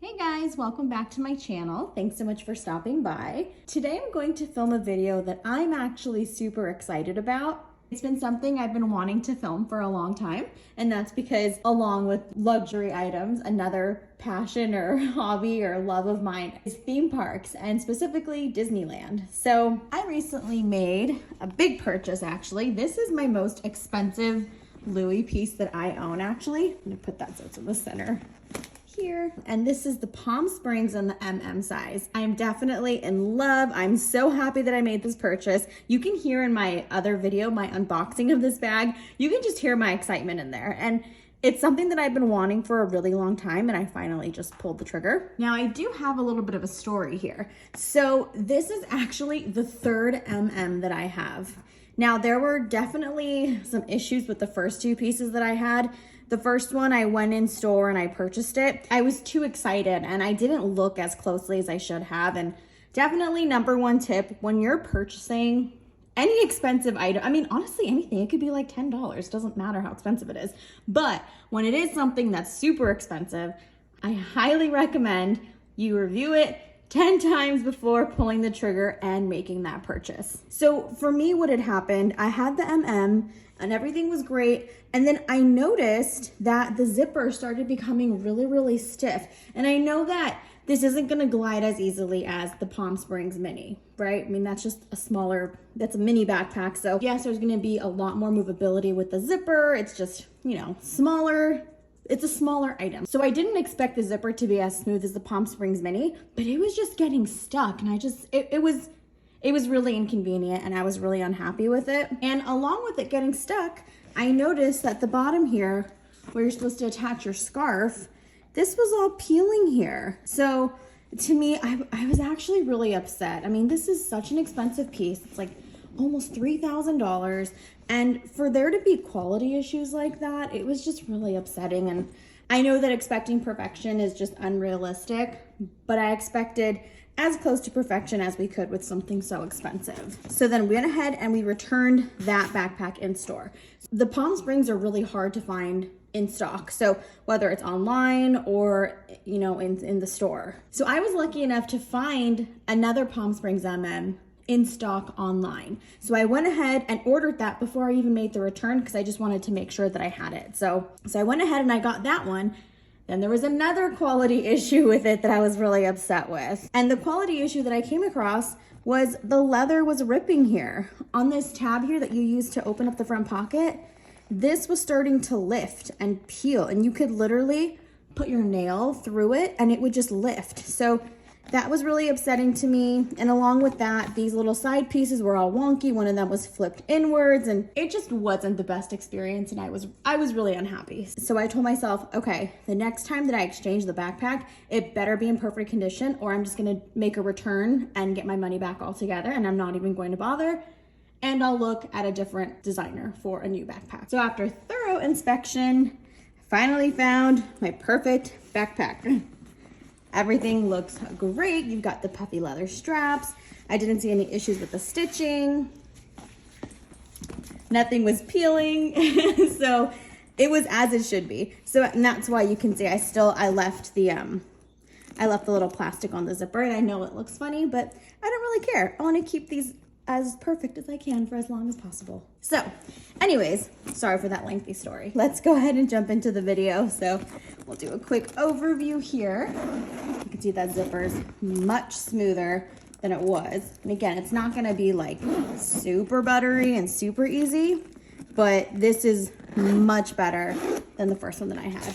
Hey guys, welcome back to my channel. Thanks so much for stopping by. Today I'm going to film a video that I'm actually super excited about. It's been something I've been wanting to film for a long time, and that's because along with luxury items, another passion or hobby or love of mine is theme parks, and specifically Disneyland. So I recently made a big purchase actually. This is my most expensive Louis piece that I own actually. I'm gonna put that so it's in the center here, and this is the Palm Springs in the size. I'm definitely in love. I'm so happy that I made this purchase. You can hear in my other video, my unboxing of this bag, you can just hear my excitement in there. And it's something that I've been wanting for a really long time, and I finally just pulled the trigger. Now I do have a little bit of a story here. So this is actually the third that I have. Now there were definitely some issues with the first two pieces that I had. The first one, I went in store and I purchased it. I was too excited and I didn't look as closely as I should have. And definitely number one tip, when you're purchasing any expensive item, I mean, honestly, anything, it could be like $10, doesn't matter how expensive it is. But when it is something that's super expensive, I highly recommend you review it 10 times before pulling the trigger and making that purchase. So for me, what had happened, I had the and everything was great. And then I noticed that the zipper started becoming really, really stiff. And I know that this isn't gonna glide as easily as the Palm Springs Mini, right? I mean, that's just a smaller, that's a mini backpack. So yes, there's gonna be a lot more movability with the zipper. It's just, you know, smaller. It's a smaller item. So I didn't expect the zipper to be as smooth as the Palm Springs Mini, but it was just getting stuck. And it was really inconvenient and I was really unhappy with it. And along with it getting stuck, I noticed that the bottom here, where you're supposed to attach your scarf, this was all peeling here. So to me, I was actually really upset. I mean, this is such an expensive piece. It's like almost $3,000. And for there to be quality issues like that, it was just really upsetting. And I know that expecting perfection is just unrealistic, but I expected as close to perfection as we could with something so expensive. So then we went ahead and we returned that backpack in store. The Palm Springs are really hard to find in stock. So whether it's online or, you know, in the store. So I was lucky enough to find another Palm Springs in stock online. So I went ahead and ordered that before I even made the return because I just wanted to make sure that I had it. So I went ahead and I got that one. Then there was another quality issue with it that I was really upset with. And the quality issue that I came across was the leather was ripping here. On this tab here that you use to open up the front pocket, this was starting to lift and peel, and you could literally put your nail through it and it would just lift. So that was really upsetting to me. And along with that, these little side pieces were all wonky. One of them was flipped inwards and it just wasn't the best experience. And I was really unhappy. So I told myself, okay, the next time that I exchange the backpack, it better be in perfect condition or I'm just gonna make a return and get my money back altogether. And I'm not even going to bother. And I'll look at a different designer for a new backpack. So after thorough inspection, I finally found my perfect backpack. Everything looks great. You've got the puffy leather straps. I didn't see any issues with the stitching. Nothing was peeling. So it was as it should be. So, and that's why you can see I left the little plastic on the zipper, and I know it looks funny, but I don't really care. I want to keep these as perfect as I can for as long as possible. So anyways, sorry for that lengthy story. Let's go ahead and jump into the video. So we'll do a quick overview here. You can see that zipper is much smoother than it was. And again, it's not gonna be like super buttery and super easy, but this is much better than the first one that I had.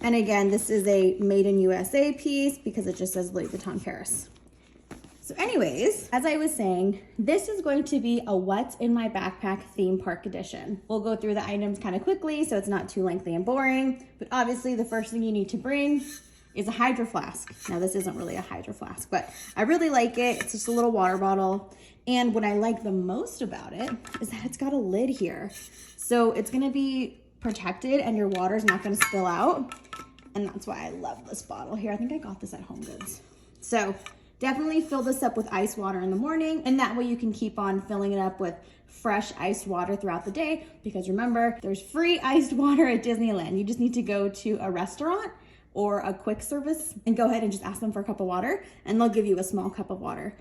And again, this is a made in USA piece because it just says Louis Vuitton Paris. So anyways, as I was saying, this is going to be a what's in my backpack theme park edition. We'll go through the items kind of quickly so it's not too lengthy and boring, but obviously the first thing you need to bring is a hydro flask. Now this isn't really a hydro flask, but I really like it. It's just a little water bottle. And what I like the most about it is that it's got a lid here. So it's gonna be protected and your water's not gonna spill out. And that's why I love this bottle here. I think I got this at Home Goods. So definitely fill this up with ice water in the morning, and that way you can keep on filling it up with fresh iced water throughout the day, because remember, there's free iced water at Disneyland. You just need to go to a restaurant or a quick service and go ahead and just ask them for a cup of water and they'll give you a small cup of water.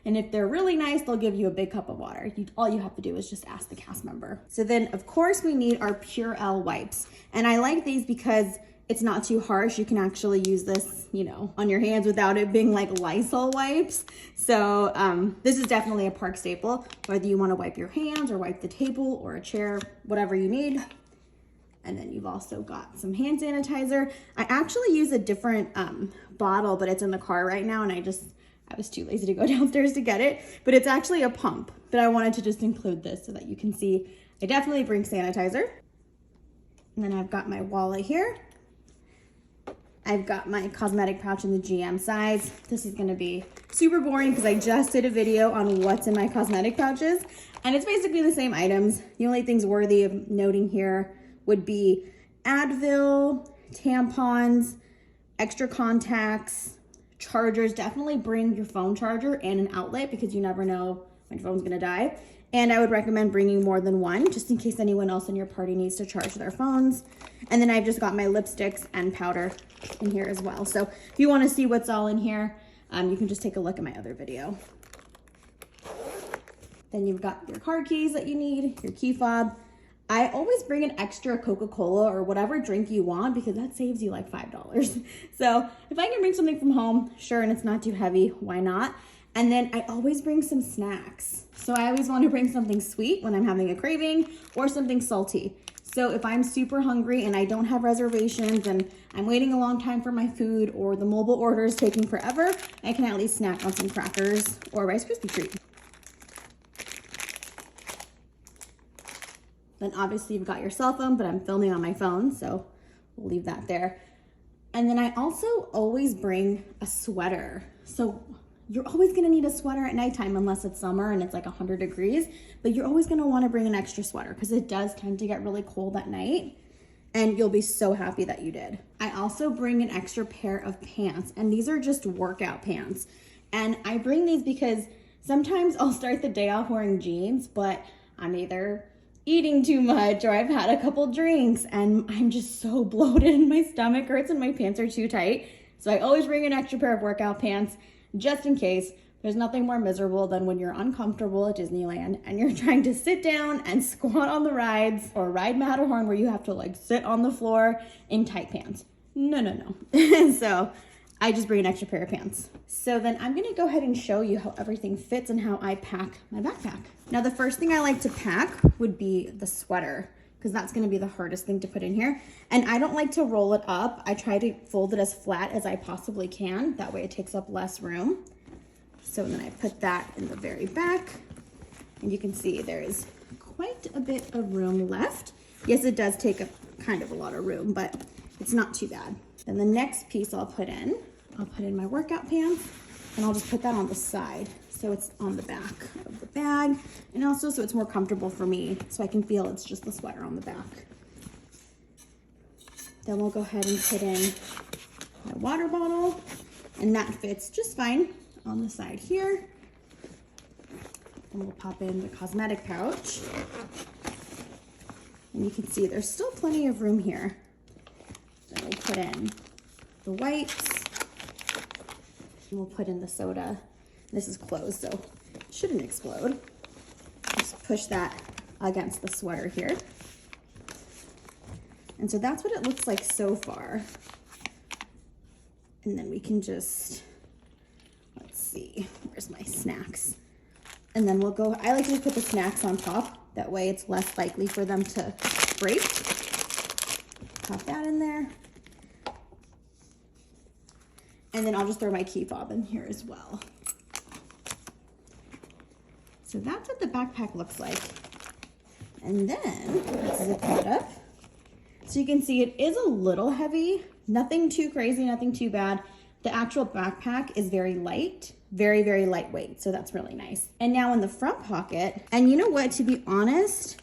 And if they're really nice, they'll give you a big cup of water. All you have to do is just ask the cast member. So then of course we need our Purell wipes. And I like these because it's not too harsh. You can actually use this, you know, on your hands without it being like Lysol wipes. So this is definitely a park staple, whether you want to wipe your hands or wipe the table or a chair, whatever you need. And then you've also got some hand sanitizer. I actually use a different bottle, but it's in the car right now, and I was too lazy to go downstairs to get it, but it's actually a pump. But I wanted to just include this so that you can see I definitely bring sanitizer. And then I've got my wallet here. I've got my cosmetic pouch in the GM size. This is gonna be super boring because I just did a video on what's in my cosmetic pouches, and it's basically the same items. The only things worthy of noting here would be Advil, tampons, extra contacts, chargers. Definitely bring your phone charger and an outlet because you never know when your phone's gonna die. And I would recommend bringing more than one just in case anyone else in your party needs to charge their phones. And then I've just got my lipsticks and powder in here as well. So if you wanna see what's all in here, you can just take a look at my other video. Then you've got your car keys that you need, your key fob. I always bring an extra Coca-Cola or whatever drink you want because that saves you like $5. So if I can bring something from home, sure, and it's not too heavy, why not? And then I always bring some snacks. So I always want to bring something sweet when I'm having a craving or something salty. So if I'm super hungry and I don't have reservations and I'm waiting a long time for my food or the mobile order is taking forever, I can at least snack on some crackers or a Rice Krispie treat. Then obviously you've got your cell phone, but I'm filming on my phone, so we'll leave that there. And then I also always bring a sweater. So you're always gonna need a sweater at nighttime unless it's summer and it's like 100 degrees, but you're always gonna wanna bring an extra sweater because it does tend to get really cold at night and you'll be so happy that you did. I also bring an extra pair of pants, and these are just workout pants. And I bring these because sometimes I'll start the day off wearing jeans, but I'm either eating too much or I've had a couple drinks and I'm just so bloated and my stomach hurts and my pants are too tight. So I always bring an extra pair of workout pants just in case. There's nothing more miserable than when you're uncomfortable at Disneyland and you're trying to sit down and squat on the rides or ride Matterhorn where you have to like sit on the floor in tight pants. No. So I just bring an extra pair of pants. So then I'm gonna go ahead and show you how everything fits and how I pack my backpack. Now the first thing I like to pack would be the sweater because that's gonna be the hardest thing to put in here. And I don't like to roll it up. I try to fold it as flat as I possibly can. That way it takes up less room. So then I put that in the very back and you can see there is quite a bit of room left. Yes, it does take up kind of a lot of room, but it's not too bad. Then the next piece I'll put in my workout pants and I'll just put that on the side. So it's on the back of the bag and also so it's more comfortable for me so I can feel it's just the sweater on the back. Then we'll go ahead and put in my water bottle and that fits just fine on the side here. And we'll pop in the cosmetic pouch. And you can see there's still plenty of room here. Then we'll put in the wipes. And we'll put in the soda. This is closed, so it shouldn't explode. Just push that against the sweater here. And so that's what it looks like so far. And then we can just, let's see, where's my snacks? And then we'll go, I like to put the snacks on top. That way it's less likely for them to break. Pop that in there. And then I'll just throw my key fob in here as well. So that's what the backpack looks like. And then let's zip that up. So you can see it is a little heavy, nothing too crazy, nothing too bad. The actual backpack is very light, very, very lightweight. So that's really nice. And now in the front pocket, and you know what, to be honest,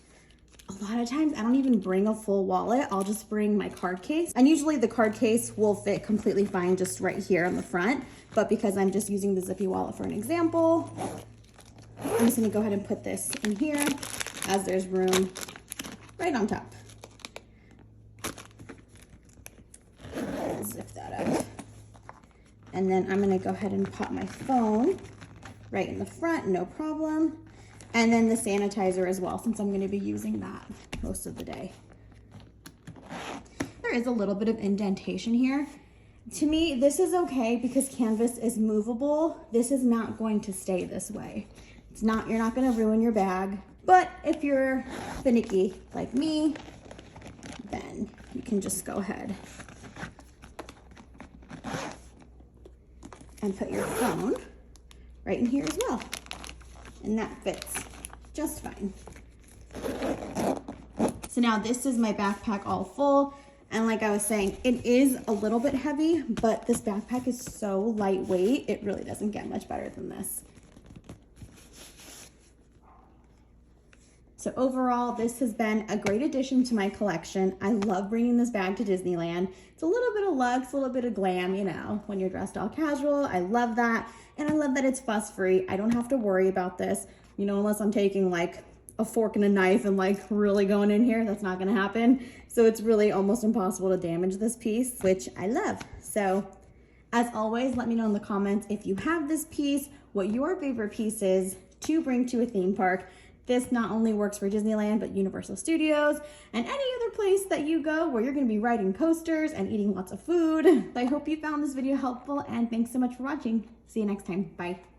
a lot of times I don't even bring a full wallet. I'll just bring my card case. And usually the card case will fit completely fine just right here on the front. But because I'm just using the zippy wallet for an example, I'm just gonna go ahead and put this in here as there's room right on top. Zip that And then I'm gonna go ahead and pop my phone right in the front, no problem. And then the sanitizer as well, since I'm gonna be using that most of the day. There is a little bit of indentation here. To me, this is okay because canvas is movable. This is not going to stay this way. It's not, you're not gonna ruin your bag, but if you're finicky like me, then you can just go ahead and put your phone right in here as well. And that fits just fine. So now this is my backpack all full. And like I was saying, it is a little bit heavy, but this backpack is so lightweight, it really doesn't get much better than this. So overall, this has been a great addition to my collection. I love bringing this bag to Disneyland. It's a little bit of luxe, a little bit of glam, you know, when you're dressed all casual. I love that. And I love that it's fuss-free. I don't have to worry about this, you know, unless I'm taking like a fork and a knife and like really going in here. That's not gonna happen. So it's really almost impossible to damage this piece, which I love. So as always, let me know in the comments if you have this piece, what your favorite piece is to bring to a theme park. This not only works for Disneyland, but Universal Studios and any other place that you go where you're gonna be riding coasters and eating lots of food. I hope you found this video helpful, and thanks so much for watching. See you next time, bye.